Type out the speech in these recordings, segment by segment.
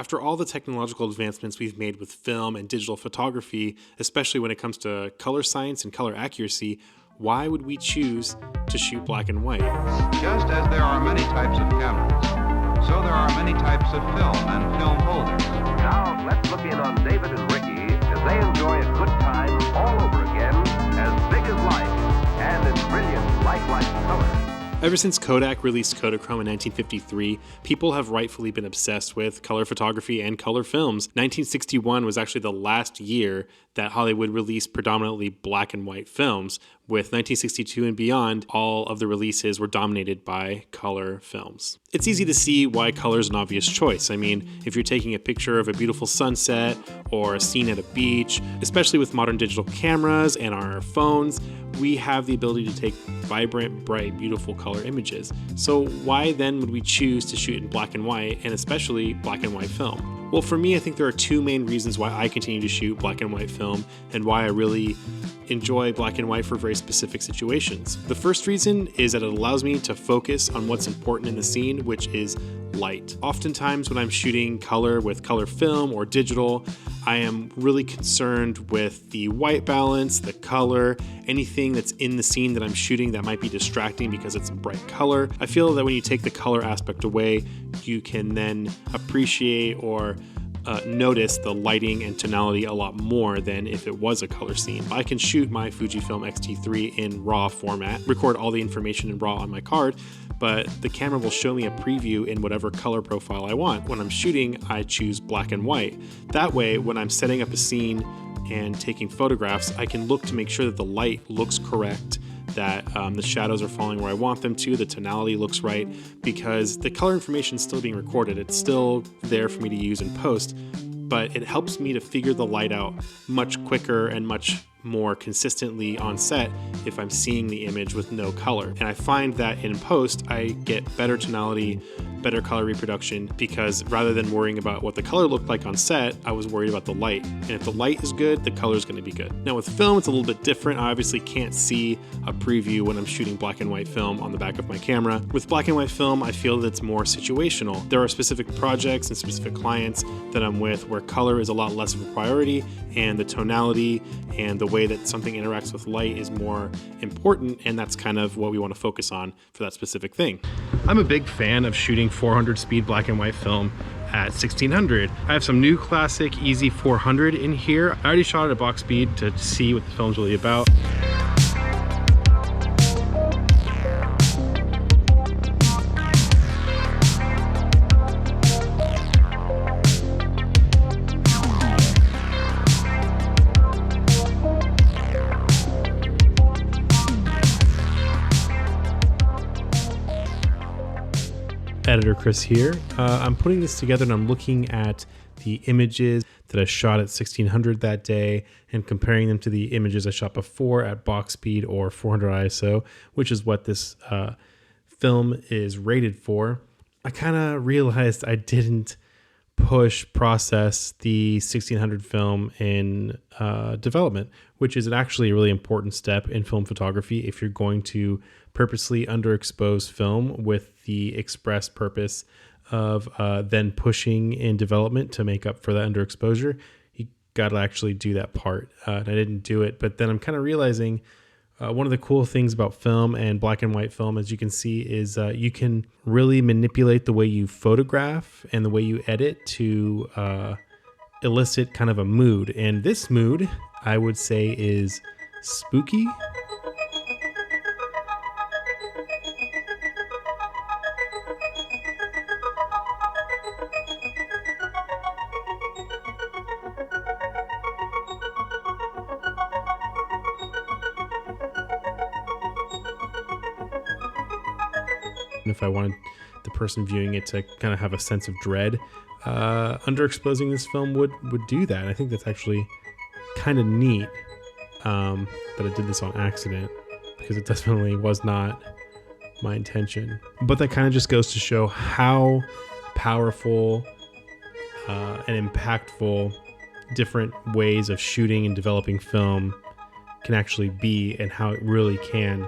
After all the technological advancements we've made with film and digital photography, especially when it comes to color science and color accuracy, why would we choose to shoot black and white? Just as there are many types of cameras, so there are many types of film and film holders. Now let's look in on David and Ricky as they enjoy a good time all over again, as big as life and in brilliant lifelike color. Ever since Kodak released Kodachrome in 1953, people have rightfully been obsessed with color photography and color films. 1961 was actually the last year that Hollywood released predominantly black and white films. With 1962 and beyond, all of the releases were dominated by color films. It's easy to see why color is an obvious choice. I mean, if you're taking a picture of a beautiful sunset or a scene at a beach, especially with modern digital cameras and our phones, we have the ability to take vibrant, bright, beautiful color images. So why then would we choose to shoot in black and white, and especially black and white film? Well, for me, I think there are two main reasons why I continue to shoot black and white film and why I really enjoy black and white for very specific situations. The first reason is that it allows me to focus on what's important in the scene, which is light. Oftentimes when I'm shooting color with color film or digital, I am really concerned with the white balance, the color, anything that's in the scene that I'm shooting that might be distracting because it's a bright color. I feel that when you take the color aspect away, you can then appreciate or notice the lighting and tonality a lot more than if it was a color scene. I can shoot my Fujifilm X-T3 in RAW format, record all the information in RAW on my card, but the camera will show me a preview in whatever color profile I want. When I'm shooting, I choose black and white. That way, when I'm setting up a scene and taking photographs, I can look to make sure that the light looks correct, that the shadows are falling where I want them to, the tonality looks right, because the color information is still being recorded. It's still there for me to use in post, but it helps me to figure the light out much quicker and much more consistently on set if I'm seeing the image with no color. And I find that in post, I get better tonality, better color reproduction, because rather than worrying about what the color looked like on set, I was worried about the light. And if the light is good, the color is going to be good. Now with film, it's a little bit different. I obviously can't see a preview when I'm shooting black and white film on the back of my camera. With black and white film, I feel that it's more situational. There are specific projects and specific clients that I'm with where color is a lot less of a priority, and the tonality and the way that something interacts with light is more important, and that's kind of what we want to focus on for that specific thing. I'm a big fan of shooting 400 speed black and white film at 1600. I have some new classic Easy 400 in here. I already shot it at box speed to see what the film's really about. Editor Chris here. I'm putting this together and I'm looking at the images that I shot at 1600 that day and comparing them to the images I shot before at box speed or 400 ISO, which is what this film is rated for. I kind of realized I didn't process the 1600 film in development, which is actually a really important step in film photography if you're going to purposely underexpose film with the express purpose of then pushing in development to make up for that underexposure. You got to actually do that part. And I didn't do it, but then I'm kind of realizing one of the cool things about film and black and white film, as you can see, is you can really manipulate the way you photograph and the way you edit to elicit kind of a mood. And this mood, I would say, is spooky. If I wanted the person viewing it to kind of have a sense of dread, underexposing this film would do that. I think that's actually kind of neat, that I did this on accident, because it definitely was not my intention. But that kind of just goes to show how powerful and impactful different ways of shooting and developing film can actually be, and how it really can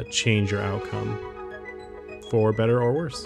change your outcome, for better or worse.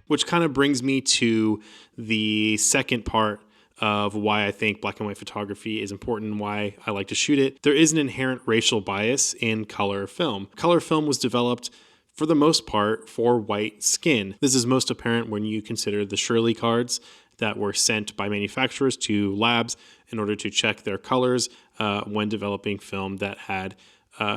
Which kind of brings me to the second part of why I think black and white photography is important and why I like to shoot it. There is an inherent racial bias in color film. Color film was developed for the most part for white skin. This is most apparent when you consider the Shirley cards that were sent by manufacturers to labs in order to check their colors when developing film that had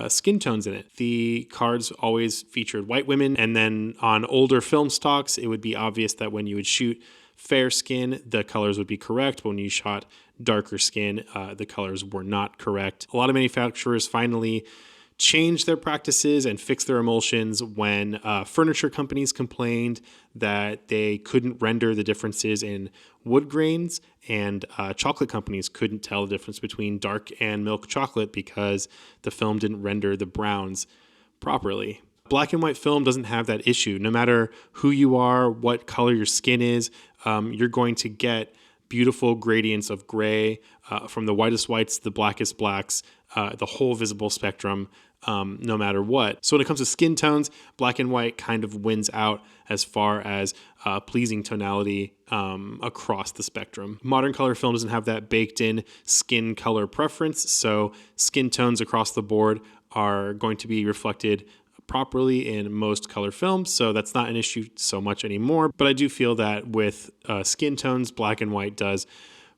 skin tones in it. The cards always featured white women, and then on older film stocks, it would be obvious that when you would shoot fair skin, the colors would be correct. But when you shot darker skin, the colors were not correct. A lot of manufacturers finally changed their practices and fixed their emulsions when furniture companies complained that they couldn't render the differences in wood grains, and chocolate companies couldn't tell the difference between dark and milk chocolate because the film didn't render the browns properly. Black and white film doesn't have that issue. No matter who you are, what color your skin is, you're going to get beautiful gradients of gray from the whitest whites to the blackest blacks, the whole visible spectrum, no matter what. So when it comes to skin tones, black and white kind of wins out as far as pleasing tonality across the spectrum. Modern color film doesn't have that baked in skin color preference, so skin tones across the board are going to be reflected properly in most color films, so that's not an issue so much anymore. But I do feel that with skin tones, black and white does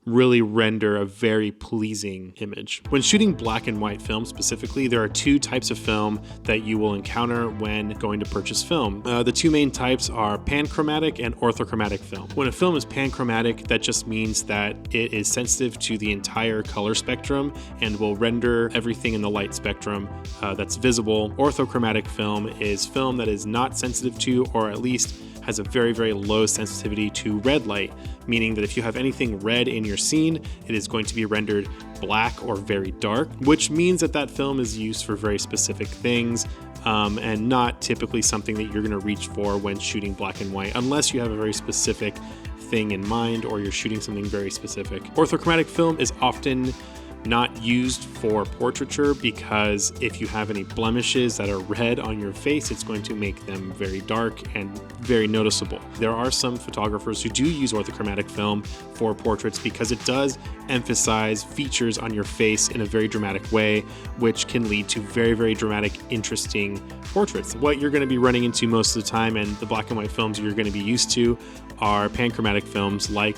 really render a very pleasing image. When shooting black and white film specifically, there are two types of film that you will encounter when going to purchase film. The two main types are panchromatic and orthochromatic film. When a film is panchromatic, that just means that it is sensitive to the entire color spectrum and will render everything in the light spectrum that's visible. Orthochromatic film is film that is not sensitive to, or at least has a very, very low sensitivity to red light, meaning that if you have anything red in your scene, it is going to be rendered black or very dark, which means that that film is used for very specific things and not typically something that you're going to reach for when shooting black and white, unless you have a very specific thing in mind or you're shooting something very specific. Orthochromatic film is often not used for portraiture because if you have any blemishes that are red on your face, it's going to make them very dark and very noticeable. There are some photographers who do use orthochromatic film for portraits because it does emphasize features on your face in a very dramatic way, which can lead to very, very dramatic, interesting portraits. What you're going to be running into most of the time, and the black and white films you're going to be used to, are panchromatic films like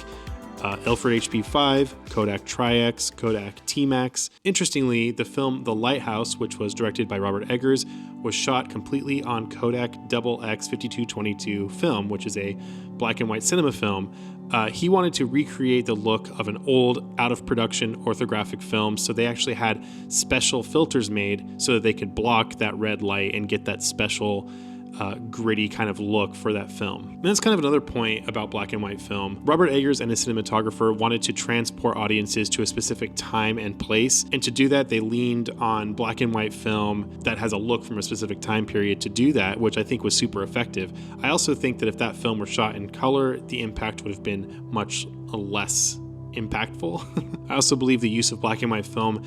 Ilford HP5, Kodak Tri-X, Kodak T-Max. Interestingly, the film The Lighthouse, which was directed by Robert Eggers, was shot completely on Kodak XX5222 film, which is a black and white cinema film. He wanted to recreate the look of an old, out-of-production orthographic film, so they actually had special filters made so that they could block that red light and get that special gritty kind of look for that film. And that's kind of another point about black and white film. Robert Eggers and his cinematographer wanted to transport audiences to a specific time and place, and to do that they leaned on black and white film that has a look from a specific time period to do that, which I think was super effective. I also think that if that film were shot in color, the impact would have been much less impactful. I also believe the use of black and white film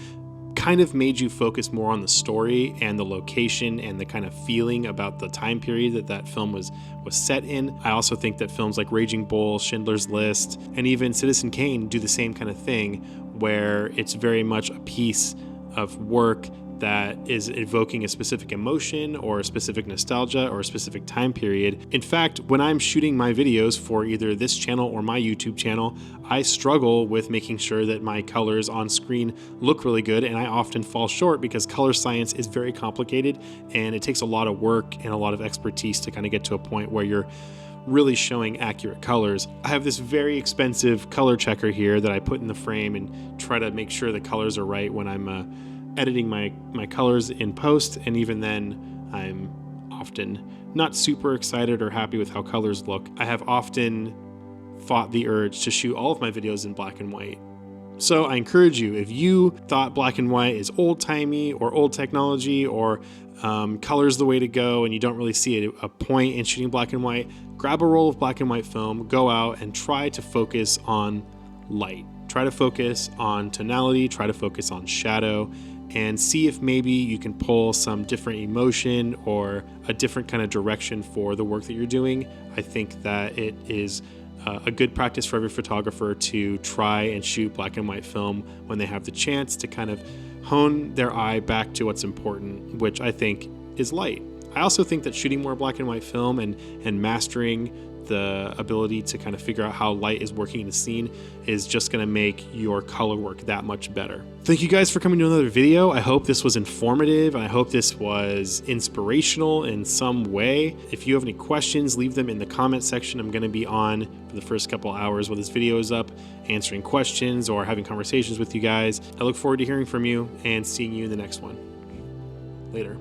kind of made you focus more on the story and the location and the kind of feeling about the time period that that film was set in. I also think that films like Raging Bull, Schindler's List, and even Citizen Kane do the same kind of thing, where it's very much a piece of work that is evoking a specific emotion or a specific nostalgia or a specific time period. In fact, when I'm shooting my videos for either this channel or my YouTube channel, I struggle with making sure that my colors on screen look really good, and I often fall short because color science is very complicated and it takes a lot of work and a lot of expertise to kind of get to a point where you're really showing accurate colors. I have this very expensive color checker here that I put in the frame and try to make sure the colors are right when I'm editing my colors in post, and even then I'm often not super excited or happy with how colors look. I have often fought the urge to shoot all of my videos in black and white. So I encourage you, if you thought black and white is old-timey or old technology or color's the way to go and you don't really see a point in shooting black and white, grab a roll of black and white film, go out and try to focus on light. Try to focus on tonality, try to focus on shadow, and see if maybe you can pull some different emotion or a different kind of direction for the work that you're doing. I think that it is a good practice for every photographer to try and shoot black and white film when they have the chance to kind of hone their eye back to what's important, which I think is light. I also think that shooting more black and white film and mastering the ability to kind of figure out how light is working in a scene is just going to make your color work that much better. Thank you guys for coming to another video. I hope this was informative, and I hope this was inspirational in some way. If you have any questions, leave them in the comment section. I'm going to be on for the first couple hours while this video is up, answering questions or having conversations with you guys. I look forward to hearing from you and seeing you in the next one. Later.